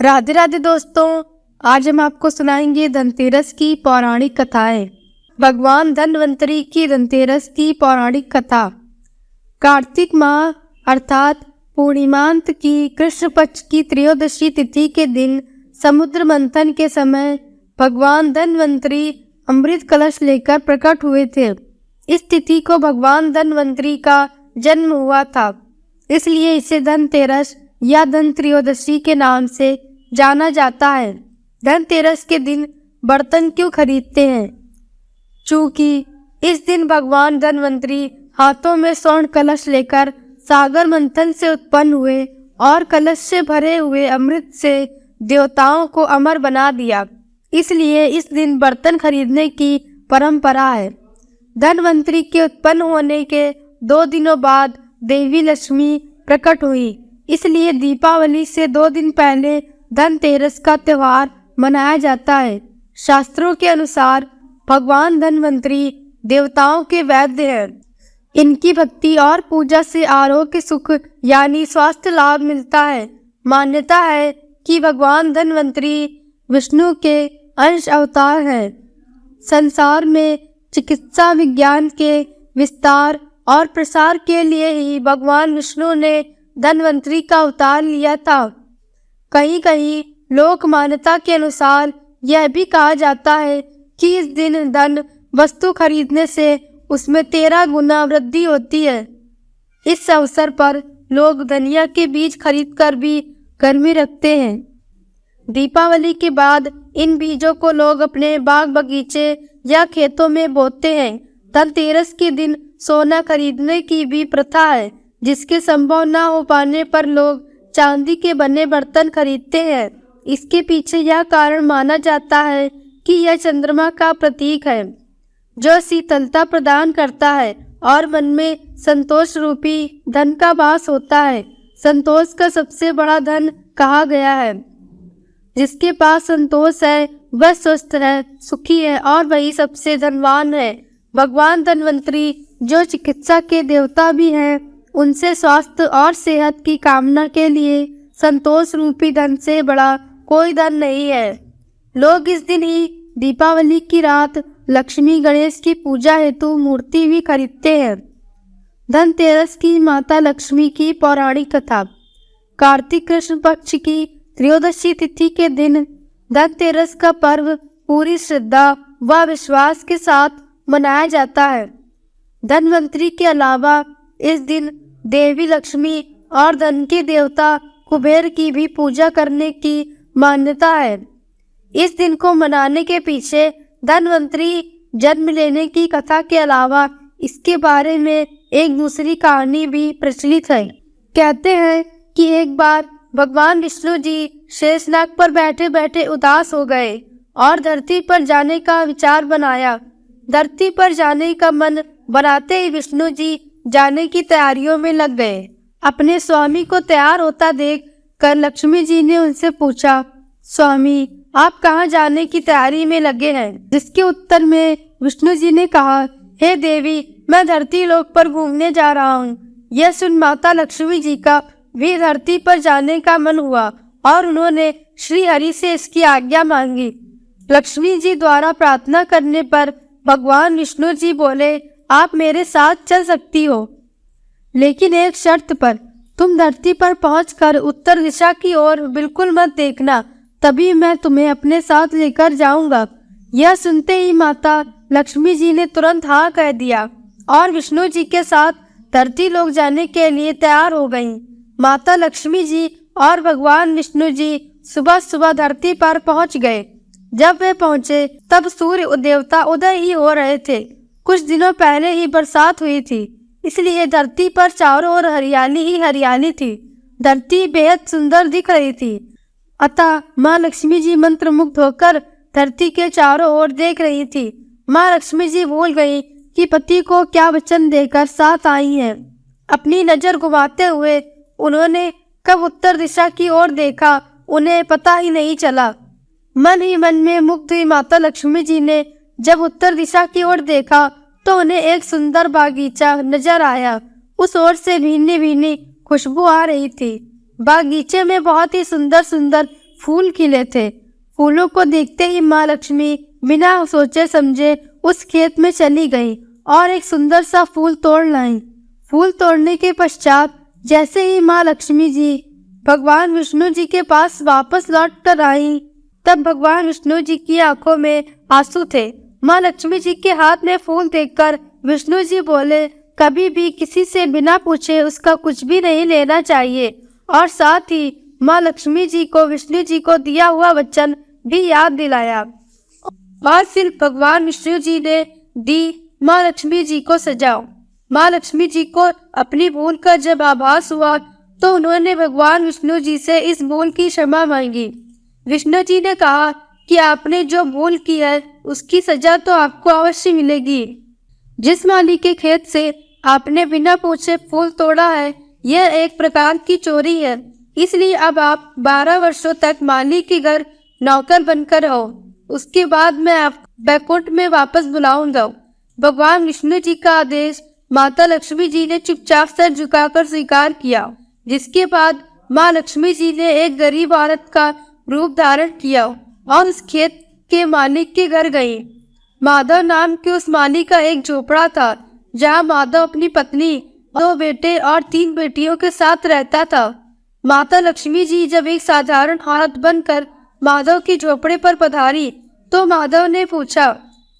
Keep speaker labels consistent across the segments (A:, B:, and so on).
A: राधे राधे दोस्तों, आज हम आपको सुनाएंगे धनतेरस की पौराणिक कथाएं। भगवान धन्वंतरी की धनतेरस की पौराणिक कथा। कार्तिक माह अर्थात पूर्णिमांत की कृष्ण पक्ष की त्रयोदशी तिथि के दिन समुद्र मंथन के समय भगवान धन्वंतरी अमृत कलश लेकर प्रकट हुए थे। इस तिथि को भगवान धन्वंतरी का जन्म हुआ था, इसलिए इसे धनतेरस या धन त्रयोदशी के नाम से जाना जाता है। धनतेरस के दिन बर्तन क्यों खरीदते हैं? चूँकि इस दिन भगवान धन्वंतरी हाथों में स्वर्ण कलश लेकर सागर मंथन से उत्पन्न हुए और कलश से भरे हुए अमृत से देवताओं को अमर बना दिया। इसलिए इस दिन बर्तन खरीदने की परंपरा है। धन्वंतरी के उत्पन्न होने के 2 दिनों बाद देवी लक्ष्मी प्रकट हुई, इसलिए दीपावली से 2 दिन पहले धनतेरस का त्योहार मनाया जाता है। शास्त्रों के अनुसार भगवान धन्वंतरी देवताओं के वैद्य हैं। इनकी भक्ति और पूजा से आरोग्य सुख यानी स्वास्थ्य लाभ मिलता है। मान्यता है कि भगवान धन्वंतरी विष्णु के अंश अवतार हैं। संसार में चिकित्सा विज्ञान के विस्तार और प्रसार के लिए ही भगवान विष्णु ने धन्वंतरी का अवतार लिया था। कहीं कहीं लोक मान्यता के अनुसार यह भी कहा जाता है कि इस दिन धन वस्तु खरीदने से उसमें 13 गुना वृद्धि होती है। इस अवसर पर लोग धनिया के बीज खरीदकर भी घर में रखते हैं। दीपावली के बाद इन बीजों को लोग अपने बाग बगीचे या खेतों में बोते हैं। धनतेरस के दिन सोना खरीदने की भी प्रथा है, जिसके संभव न हो पाने पर लोग चांदी के बने बर्तन खरीदते हैं। इसके पीछे यह कारण माना जाता है कि यह चंद्रमा का प्रतीक है, जो शीतलता प्रदान करता है और मन में संतोष रूपी धन का वास होता है। संतोष का सबसे बड़ा धन कहा गया है। जिसके पास संतोष है वह स्वस्थ है, सुखी है और वही सबसे धनवान है। भगवान धन्वंतरी जो चिकित्सा के देवता भी हैं, उनसे स्वास्थ्य और सेहत की कामना के लिए संतोष रूपी धन से बड़ा कोई धन नहीं है। लोग इस दिन ही दीपावली की रात लक्ष्मी गणेश की पूजा हेतु मूर्ति भी खरीदते हैं। धनतेरस की माता लक्ष्मी की पौराणिक कथा। कार्तिक कृष्ण पक्ष की त्रयोदशी तिथि के दिन धनतेरस का पर्व पूरी श्रद्धा व विश्वास के साथ मनाया जाता है। धन्वंतरी के अलावा इस दिन देवी लक्ष्मी और धन के देवता कुबेर की भी पूजा करने की मान्यता है। इस दिन को मनाने के पीछे धन्वंतरी जन्म लेने की कथा के अलावा इसके बारे में एक दूसरी कहानी भी प्रचलित है। कहते हैं कि एक बार भगवान विष्णु जी शेषनाग पर बैठे बैठे उदास हो गए और धरती पर जाने का विचार बनाया। धरती पर जाने का मन बनाते ही विष्णु जी जाने की तैयारियों में लग गए। अपने स्वामी को तैयार होता देख कर लक्ष्मी जी ने उनसे पूछा, स्वामी आप कहाँ जाने की तैयारी में लगे हैं? जिसके उत्तर में विष्णु जी ने कहा, हे देवी, मैं धरती लोक पर घूमने जा रहा हूँ। यह सुन माता लक्ष्मी जी का भी धरती पर जाने का मन हुआ और उन्होंने श्री हरि से इसकी आज्ञा मांगी। लक्ष्मी जी द्वारा प्रार्थना करने पर भगवान विष्णु जी बोले, आप मेरे साथ चल सकती हो, लेकिन एक शर्त पर। तुम धरती पर पहुंचकर उत्तर दिशा की ओर बिल्कुल मत देखना, तभी मैं तुम्हें अपने साथ लेकर जाऊंगा। यह सुनते ही माता लक्ष्मी जी ने तुरंत हाँ कह दिया और विष्णु जी के साथ धरती लोक जाने के लिए तैयार हो गईं। माता लक्ष्मी जी और भगवान विष्णु जी सुबह सुबह धरती पर पहुंच गए। जब वे पहुंचे तब सूर्य देवता उदय ही हो रहे थे। कुछ दिनों पहले ही बरसात हुई थी, इसलिए धरती पर चारों ओर हरियाली ही हरियाली थी। धरती बेहद सुंदर दिख रही थी। अतः माँ लक्ष्मी जी मंत्रमुग्ध होकर धरती के चारों ओर देख रही थी। माँ लक्ष्मी जी भूल गई कि पति को क्या वचन देकर साथ आई हैं। अपनी नजर घुमाते हुए उन्होंने कब उत्तर दिशा की ओर देखा, उन्हें पता ही नहीं चला। मन ही मन में मुग्ध हुई माता लक्ष्मी जी ने जब उत्तर दिशा की ओर देखा तो उन्हें एक सुंदर बागीचा नजर आया। उस ओर से भीनी भीनी खुशबू आ रही थी। बागीचे में बहुत ही सुंदर सुंदर फूल खिले थे। फूलों को देखते ही माँ लक्ष्मी बिना सोचे समझे उस खेत में चली गई और एक सुंदर सा फूल तोड़ लाई। फूल तोड़ने के पश्चात जैसे ही माँ लक्ष्मी जी भगवान विष्णु जी के पास वापस लौट कर आई, तब भगवान विष्णु जी की आंखों में आंसू थे। माँ लक्ष्मी जी के हाथ में फूल देखकर विष्णु जी बोले, कभी भी किसी से बिना पूछे उसका कुछ भी नहीं लेना चाहिए। और साथ ही माँ लक्ष्मी जी को विष्णु जी को दिया हुआ वचन भी याद दिलाया। और फिर भगवान विष्णु जी ने दी माँ लक्ष्मी जी को सजाओ। माँ लक्ष्मी जी को अपनी भूल का जब आभास हुआ तो उन्होंने भगवान विष्णु जी से इस भूल की क्षमा मांगी। विष्णु जी ने कहा कि आपने जो भूल की है उसकी सजा तो आपको अवश्य मिलेगी। जिस माली के खेत से आपने बिना पूछे फूल तोड़ा है, यह एक प्रकार की चोरी है। इसलिए अब आप 12 वर्षों तक माली के घर नौकर बनकर रहो। उसके बाद मैं आपको बैकुंठ में वापस बुलाऊंगा। भगवान विष्णु जी का आदेश माता लक्ष्मी जी ने चुपचाप सर झुकाकर स्वीकार किया, जिसके बाद माँ लक्ष्मी जी ने एक गरीब औरत का रूप धारण किया और उस खेत के मालिक के घर गई। माधव नाम के उस माली का एक झोपड़ा था, जहाँ माधव अपनी पत्नी, 2 बेटे और 3 बेटियों के साथ रहता था। माता लक्ष्मी जी जब एक साधारण औरत बनकर माधव के झोपड़े पर पधारी तो माधव ने पूछा,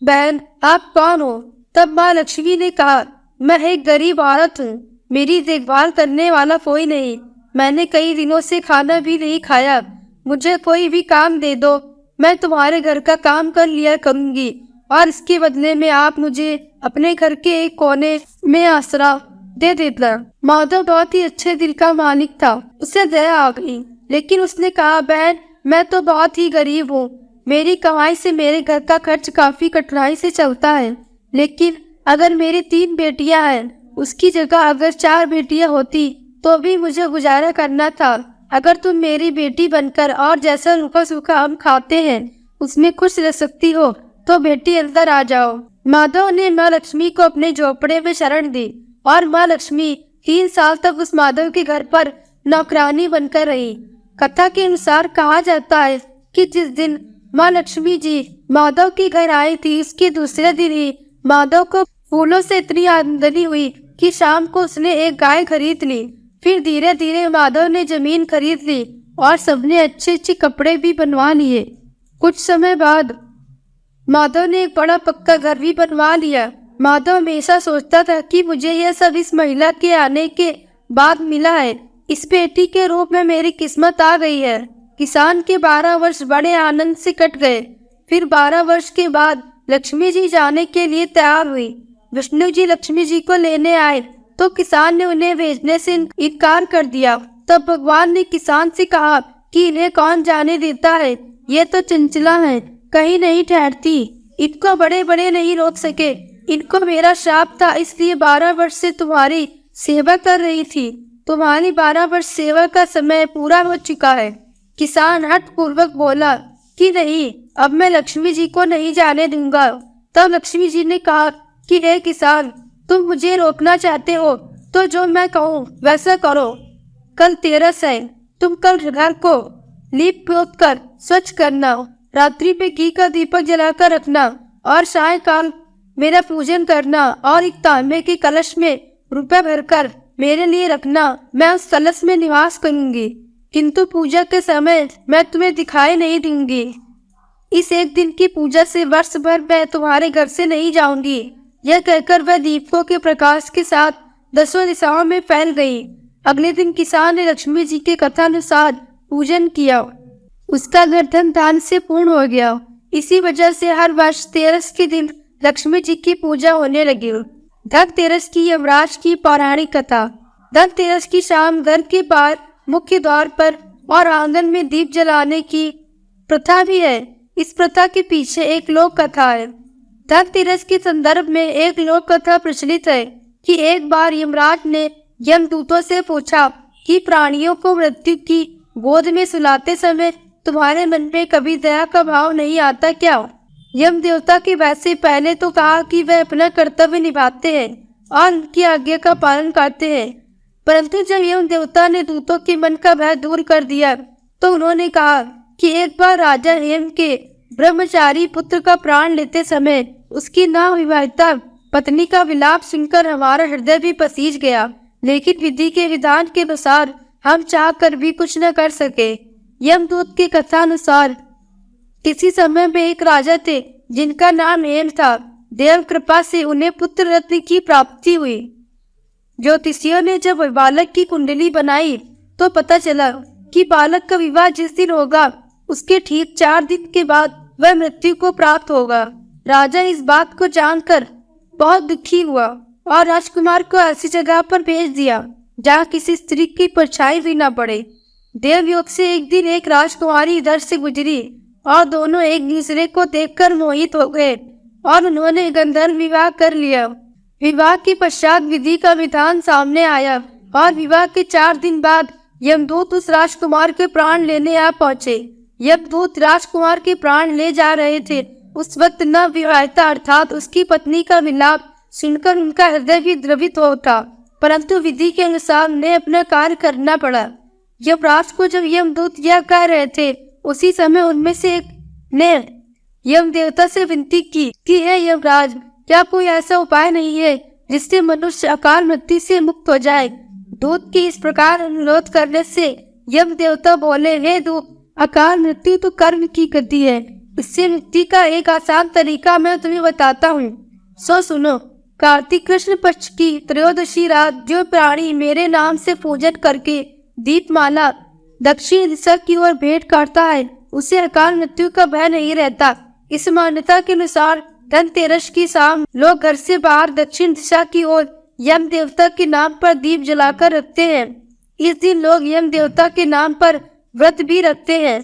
A: बहन आप कौन हो? तब माँ लक्ष्मी ने कहा, मैं एक गरीब औरत हूँ, मेरी देखभाल करने वाला कोई नहीं, मैंने कई दिनों से खाना भी नहीं खाया, मुझे कोई भी काम दे दो, मैं तुम्हारे घर का काम कर लिया करूँगी और इसके बदले में आप मुझे अपने घर के एक कोने में आसरा दे देता। माधव बहुत ही अच्छे दिल का मालिक था, उसे दया आ गई, लेकिन उसने कहा, बहन मैं तो बहुत ही गरीब हूँ, मेरी कमाई से मेरे घर का खर्च काफी कठिनाई से चलता है, लेकिन अगर मेरी 3 बेटियां हैं, उसकी जगह अगर 4 बेटियां होती तो भी मुझे गुजारा करना था। अगर तुम मेरी बेटी बनकर और जैसा रूखा सूखा हम खाते हैं उसमें खुश रह सकती हो तो बेटी अंदर आ जाओ। माधव ने माँ लक्ष्मी को अपने झोपड़े में शरण दी और माँ लक्ष्मी 3 साल तक उस माधव के घर पर नौकरानी बनकर रही। कथा के अनुसार कहा जाता है कि जिस दिन माँ लक्ष्मी जी माधव के घर आई थी, उसके दूसरे दिन ही माधव को फूलों से इतनी आमदनी हुई कि शाम को उसने एक गाय खरीद ली। फिर धीरे धीरे माधव ने जमीन खरीद ली और सबने अच्छे अच्छे कपड़े भी बनवा लिए। कुछ समय बाद माधव ने एक बड़ा पक्का घर भी बनवा लिया। माधव हमेशा सोचता था कि मुझे यह सब इस महिला के आने के बाद मिला है, इस बेटी के रूप में मेरी किस्मत आ गई है। किसान के 12 वर्ष बड़े आनंद से कट गए। फिर 12 वर्ष के बाद लक्ष्मी जी जाने के लिए तैयार हुई। विष्णु जी लक्ष्मी जी को लेने आए तो किसान ने उन्हें भेजने से इनकार कर दिया। तब भगवान ने किसान से कहा कि इन्हें कौन जाने देता है, ये तो चंचला है, कहीं नहीं ठहरती, इनको बड़े बड़े नहीं रोक सके, इनको मेरा श्राप था, इसलिए 12 वर्ष से तुम्हारी सेवा कर रही थी, तुम्हारी 12 वर्ष सेवा का समय पूरा हो चुका है। किसान हठ पूर्वक बोला कि नहीं, अब मैं लक्ष्मी जी को नहीं जाने दूंगा। तब लक्ष्मी जी ने कहा कि हे किसान, तुम मुझे रोकना चाहते हो तो जो मैं कहूँ वैसा करो। कल तेरस है, तुम कल घर को लीप पोत कर स्वच्छ करना, रात्रि पे घी का दीपक जलाकर रखना और सायंकाल मेरा पूजन करना और एक तांबे के कलश में रुपए भरकर मेरे लिए रखना। मैं उस कलश में निवास करूंगी, किंतु पूजा के समय मैं तुम्हें दिखाई नहीं दूंगी। इस एक दिन की पूजा से वर्ष भर मैं तुम्हारे घर से नहीं जाऊंगी। यह कहकर वह दीपकों के प्रकाश के साथ 10 दिशाओं में फैल गई। अगले दिन किसान ने लक्ष्मी जी के कथानुसार पूजन किया, उसका घर धन धान से पूर्ण हो गया। इसी वजह से हर वर्ष 13 के दिन लक्ष्मी जी की पूजा होने लगी। धनतेरस की यमराज की पौराणिक कथा। धनतेरस की शाम घर के बाहर मुख्य द्वार पर और आंगन में दीप जलाने की प्रथा भी है। इस प्रथा के पीछे एक लोक कथा है। धनतेरस के संदर्भ में एक लोक कथा प्रचलित है कि एक बार यमराज ने यमदूतों से पूछा कि प्राणियों को मृत्यु की गोद में सुलाते समय तुम्हारे मन में कभी दया का भाव नहीं आता क्या? यम देवता के वैसे पहले तो कहा कि वह अपना कर्तव्य निभाते हैं और उनकी आज्ञा का पालन करते हैं, परंतु जब यम देवता ने दूतों के मन का भय दूर कर दिया तो उन्होंने कहा कि एक बार राजा हेम के ब्रह्मचारी पुत्र का प्राण लेते समय उसकी नवविवाहिता पत्नी का विलाप सुनकर हमारा हृदय भी पसीज गया, लेकिन विधि के विधान के अनुसार हम चाह कर भी कुछ न कर सके। यमदूत की कथा अनुसार किसी समय में एक राजा थे जिनका नाम हेम था। देव कृपा से उन्हें पुत्र रत्न की प्राप्ति हुई। ज्योतिषियों ने जब बालक की कुंडली बनाई तो पता चला कि बालक का विवाह जिस दिन होगा उसके ठीक 4 दिन के बाद वह मृत्यु को प्राप्त होगा। राजा इस बात को जानकर बहुत दुखी हुआ और राजकुमार को ऐसी जगह पर भेज दिया जहाँ किसी स्त्री की परछाई भी न पड़े। देवयोग से एक दिन एक राजकुमारी इधर से गुजरी और दोनों एक दूसरे को देखकर मोहित हो गए और उन्होंने गंधर्व विवाह कर लिया। विवाह के पश्चात विधि का विधान सामने आया और विवाह के 4 दिन बाद यमदूत उस राजकुमार के प्राण लेने आ पहुंचे। यमदूत राजकुमार के प्राण ले जा रहे थे। उस वक्त नवविवाहिता अर्थात उसकी पत्नी का विलाप सुनकर उनका हृदय भी द्रवित हो उठा, परंतु विधि के अनुसार उन्हें अपना कार्य करना पड़ा। यमराज को जब यमदूत यह कह रहे थे उसी समय उनमें से एक ने यम देवता से विनती की कि हे यमराज, क्या कोई ऐसा उपाय नहीं है जिससे मनुष्य अकाल मृत्यु से मुक्त हो जाए। दूत की इस प्रकार अनुरोध करने से यम देवता बोले, हे दूत, अकाल मृत्यु तो कर्म की गति है। इससे मुक्ति का एक आसान तरीका मैं तुम्हें बताता हूँ, सो सुनो। कार्तिक कृष्ण पक्ष की त्रयोदशी रात जो प्राणी मेरे नाम से पूजन करके दीपमाला दक्षिण दिशा की ओर भेंट करता है उसे अकाल मृत्यु का भय नहीं रहता। इस मान्यता के अनुसार धनतेरस की शाम लोग घर से बाहर दक्षिण दिशा की ओर यम देवता के नाम पर दीप जलाकर रखते हैं। इस दिन लोग यम देवता के नाम पर व्रत भी रखते हैं।